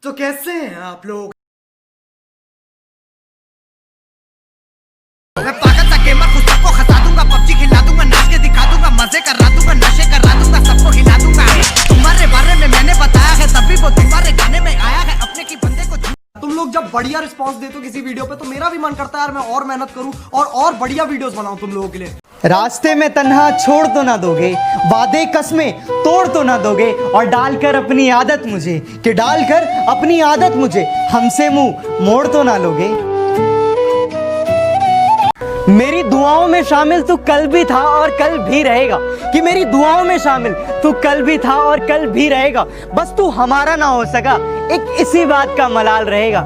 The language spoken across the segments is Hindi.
तो कैसे हैं आप लोग? मैं पागल सा गेमर खुद सबको खसा दूंगा, पबजी खिला दूंगा, नाच के दिखा दूंगा, मजे करा दूंगा, नशे करा दूंगा, सबको हिला दूंगा। तुम्हारे बारे में मैंने बताया है, तभी वो तुम्हारे गाने में आया है, अपने की बंदे को। तुम लोग जब बढ़िया रिस्पांस देते हो किसी वीडियो पे तो मेरा भी मन करता है यार मैं और मेहनत करूं और बढ़िया वीडियोस बनाऊं तुम लोगों के लिए। रास्ते में तन्हा छोड़ तो ना दोगे, वादे कसमें तोड़ तो ना दोगे, और डालकर अपनी आदत मुझे कि डालकर अपनी आदत मुझे हमसे मुंह मोड़ तो ना लोगे। मेरी दुआओं में शामिल तू कल भी था और कल भी रहेगा, कि मेरी दुआओं में शामिल तू कल भी था और कल भी रहेगा। बस तू हमारा ना हो सका, एक इसी बात का मलाल रहेगा।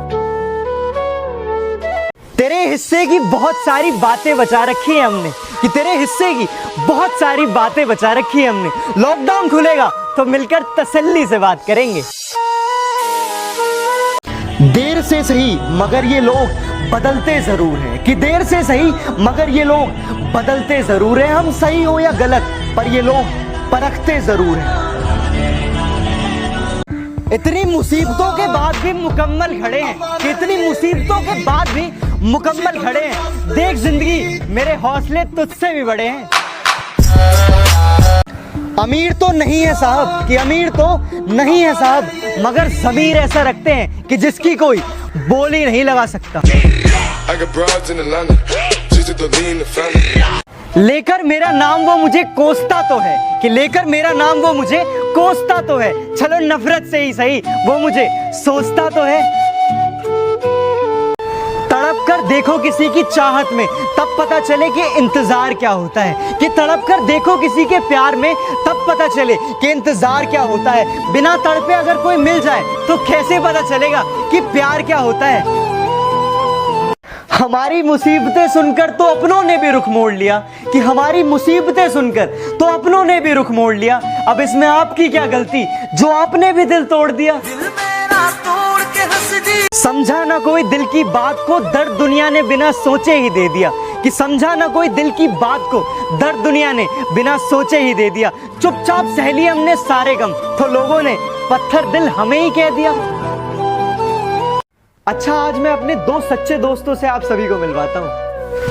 तेरे हिस्से की बहुत सारी बातें बचा रखी है हमने, कि तेरे हिस्से की बहुत सारी बातें बचा रखी है हमने। लॉकडाउन खुलेगा तो मिलकर तसल्ली से बात करेंगे। देर से सही मगर ये लोग बदलते जरूर हैं, कि देर से सही मगर ये लोग बदलते जरूर हैं। हम सही हो या गलत पर ये लोग परखते जरूर हैं। इतनी मुसीबतों के बाद भी मुकम्मल खड़े हैं, कि इतनी मुसीबतों के बाद भी मुकम्मल खड़े हैं। देख जिंदगी मेरे हौसले तुझसे भी बड़े हैं। अमीर तो नहीं है साहब, कि अमीर तो नहीं है साहब, मगर ज़मीर ऐसा रखते हैं कि जिसकी कोई बोली नहीं लगा सकता। लेकर मेरा नाम वो मुझे कोसता तो है, कि लेकर मेरा नाम वो मुझे कोसता तो है। चलो नफरत से ही सही वो मुझे सोचता तो है। तड़प कर देखो किसी की चाहत में तब पता चले कि इंतजार क्या होता है, कि तड़प कर देखो किसी के प्यार में तब पता चले कि इंतजार क्या होता है। बिना तड़पे अगर कोई मिल जाए तो कैसे पता चलेगा कि प्यार क्या होता है। हमारी मुसीबतें सुनकर तो अपनों ने भी रुख मोड़ लिया, कि हमारी मुसीबतें सुनकर तो अपनों ने भी रुख मोड़ लिया। अब इसमें आपकी क्या गलती जो आपने भी दिल तोड़ दिया। समझा ना कोई दिल की बात को, दर्द दुनिया ने बिना सोचे ही दे दिया, कि समझा ना कोई दिल की बात को, दर्द दुनिया ने बिना सोचे ही दे दिया। चुपचाप सह लिए हमने सारे गम, तो लोगों ने पत्थर दिल हमें ही कह दिया। अच्छा, आज मैं अपने दो सच्चे दोस्तों से आप सभी को मिलवाता हूँ।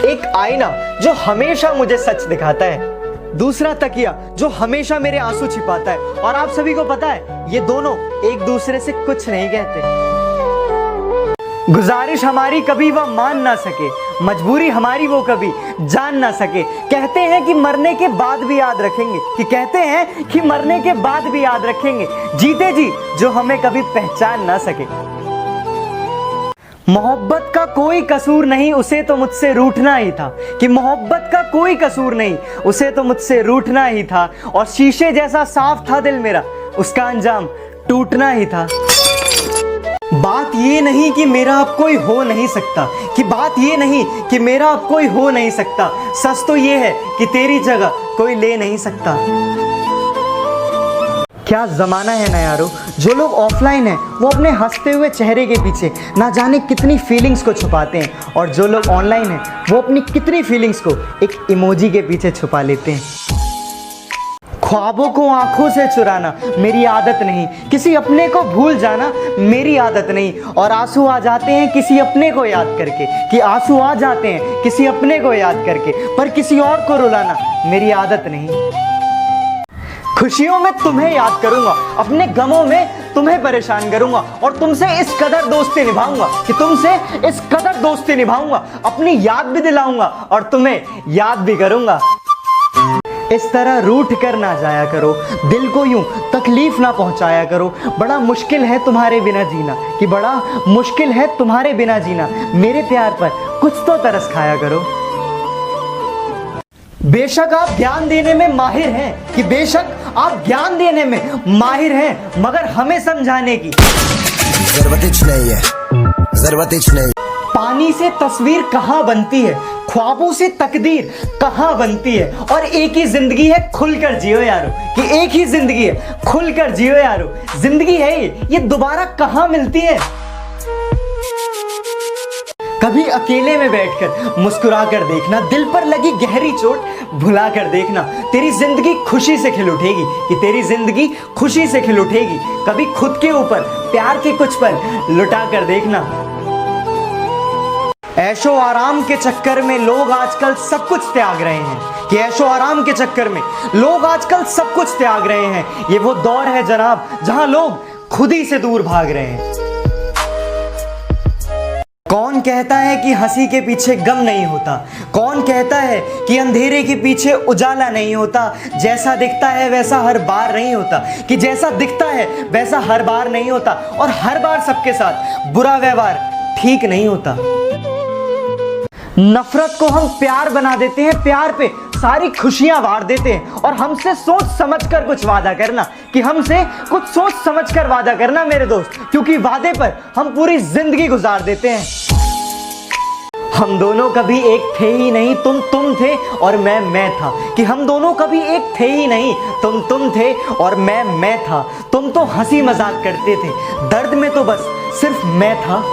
एक आईना जो हमेशा मुझे सच दिखाता है, दूसरा तकिया जो हमेशा मेरे आंसू छिपाता है। और आप सभी को पता है ये दोनों एक दूसरे से कुछ नहीं कहते। गुजारिश हमारी कभी वह मान ना सके, मजबूरी हमारी वो कभी जान ना सके। कहते हैं कि मरने के बाद भी याद रखेंगे, कि कहते हैं कि मरने के बाद भी याद रखेंगे, जीते जी जो हमें कभी पहचान ना सके। मोहब्बत का कोई कसूर नहीं, उसे तो मुझसे रूठना ही था, कि मोहब्बत का कोई कसूर नहीं, उसे तो मुझसे रूठना ही था। और शीशे जैसा साफ था दिल मेरा, उसका अंजाम टूटना ही था। बात ये नहीं कि मेरा अब कोई हो नहीं सकता, कि बात ये नहीं कि मेरा अब कोई हो नहीं सकता। सच तो ये है कि तेरी जगह कोई ले नहीं सकता। क्या जमाना है ना यारो, जो लोग ऑफलाइन हैं वो अपने हंसते हुए चेहरे के पीछे ना जाने कितनी फीलिंग्स को छुपाते हैं, और जो लोग ऑनलाइन हैं वो अपनी कितनी फीलिंग्स को एक इमोजी के पीछे छुपा लेते हैं। ख्वाबों को आंखों से चुराना मेरी आदत नहीं, किसी अपने को भूल जाना मेरी आदत नहीं। और आंसू आ जाते हैं किसी अपने को याद करके, कि आंसू आ जाते हैं किसी अपने को याद करके, पर किसी और को रुलाना मेरी आदत नहीं। खुशियों में तुम्हें याद करूंगा, अपने गमों में तुम्हें परेशान करूंगा, और तुमसे इस कदर दोस्ती निभाऊंगा, कि तुमसे इस कदर दोस्ती निभाऊंगा, अपनी याद भी दिलाऊंगा और तुम्हें याद भी करूंगा। इस तरह रूठ कर ना जाया करो, दिल को यूं तकलीफ ना पहुंचाया करो। बड़ा मुश्किल है तुम्हारे बिना जीना, कि बड़ा मुश्किल है तुम्हारे बिना जीना। मेरे प्यार पर कुछ तो तरस खाया करो। बेशक आप ज्ञान देने में माहिर हैं, कि बेशक आप ज्ञान देने में माहिर हैं, मगर हमें समझाने की जरूरत नहीं। पानी से तस्वीर कहाँ बनती है, ख्वाबों से तकदीर कहाँ बनती है। और एक ही जिंदगी है खुलकर जियो यारो, कि एक ही जिंदगी है खुलकर जियो यारो। जिंदगी है ये दोबारा कहाँ मिलती है। कभी अकेले में बैठकर मुस्कुरा कर देखना, दिल पर लगी गहरी चोट भुला कर देखना, तेरी जिंदगी खुशी से खिल उठेगी, कि तेरी जिंदगी खुशी से खिल उठेगी। कभी खुद के ऊपर प्यार के कुछ पल लुटा कर देखना। ऐशो आराम के चक्कर में लोग आजकल सब कुछ त्याग रहे हैं, कि ऐशो आराम के चक्कर में लोग आजकल सब कुछ त्याग रहे हैं। ये वो दौर है जनाब जहां लोग खुद ही से दूर भाग रहे हैं। कौन कहता है कि हंसी के पीछे गम नहीं होता? कौन कहता है कि अंधेरे के पीछे उजाला नहीं होता? जैसा दिखता है वैसा हर बार नहीं होता, कि जैसा दिखता है वैसा हर बार नहीं होता, और हर बार सबके साथ बुरा व्यवहार ठीक नहीं होता। नफरत को हम प्यार बना देते हैं, प्यार पे सारी खुशियां वार देते हैं। और हमसे सोच समझकर कुछ वादा करना, कि हमसे कुछ सोच समझकर वादा करना मेरे दोस्त, क्योंकि वादे पर हम पूरी जिंदगी गुजार देते हैं। हम दोनों कभी एक थे ही नहीं, तुम थे और मैं था, कि हम दोनों कभी एक थे ही नहीं, तुम थे और मैं था। तुम तो हंसी मजाक करते थे, दर्द में तो बस सिर्फ मैं था।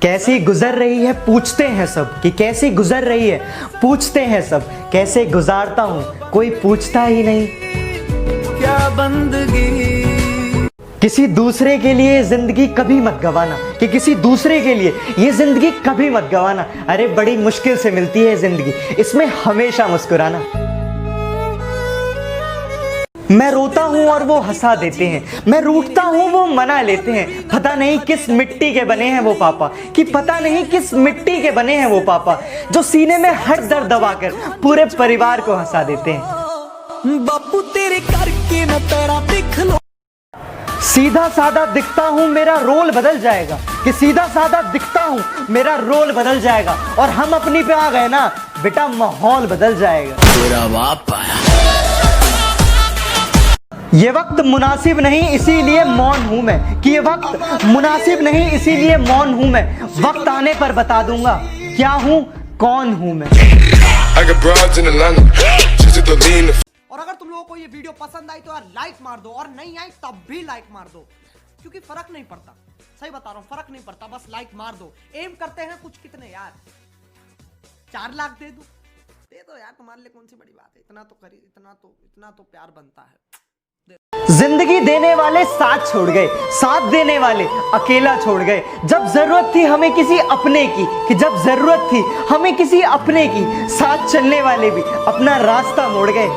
कैसी गुजर रही है पूछते हैं सब, कि कैसी गुजर रही है पूछते हैं सब, कैसे गुजारता हूं कोई पूछता ही नहीं। क्या बंदगी। किसी दूसरे के लिए जिंदगी कभी मत गवाना, कि किसी दूसरे के लिए ये जिंदगी कभी मत गवाना। अरे बड़ी मुश्किल से मिलती है जिंदगी, इसमें हमेशा मुस्कुराना। मैं रोता हूं और वो हंसा देते हैं, मैं रूठता हूं वो मना लेते हैं। पता नहीं किस मिट्टी के बने हैं वो पापा, कि पता नहीं किस मिट्टी के बने हैं वो पापा, जो सीने में हर दर्द दबाकर पूरे परिवार को हंसा देते हैं। बापू तेरे करके न तेरा दिख लो। सीधा साधा दिखता हूं मेरा रोल बदल जाएगा, कि सीधा साधा दिखता हूं मेरा रोल बदल जाएगा, और हम अपनी पे आ गए ना बेटा माहौल बदल जाएगा। तेरा बाप आया। ये वक्त मुनासिब नहीं इसीलिए मौन हूं मैं, कि ये वक्त मुनासिब नहीं इसीलिए मौन हूं मैं। वक्त आने पर बता दूंगा क्या हूं कौन हूं मैं। और अगर तुम लोगों को ये वीडियो पसंद आई तो यार लाइक मार दो, और नहीं आई तब भी लाइक मार दो, क्योंकि फर्क नहीं पड़ता। सही बता रहा हूं, फर्क नहीं पड़ता, बस लाइक मार दो। एम करते हैं कुछ कितने यार, 4 लाख दे दो यार, तुम्हारे लिए कौन सी बड़ी बात है। इतना तो करी, इतना तो प्यार बनता है। जिंदगी देने वाले साथ छोड़ गए, साथ देने वाले अकेला छोड़ गए। जब जरूरत थी हमें किसी अपने की, कि जब जरूरत थी हमें किसी अपने की, साथ चलने वाले भी अपना रास्ता मोड़ गए।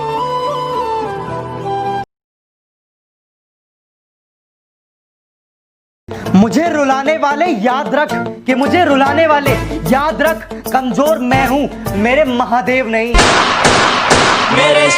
मुझे रुलाने वाले याद रख, कि मुझे रुलाने वाले याद रख, कमजोर मैं हूं मेरे महादेव नहीं। मेरे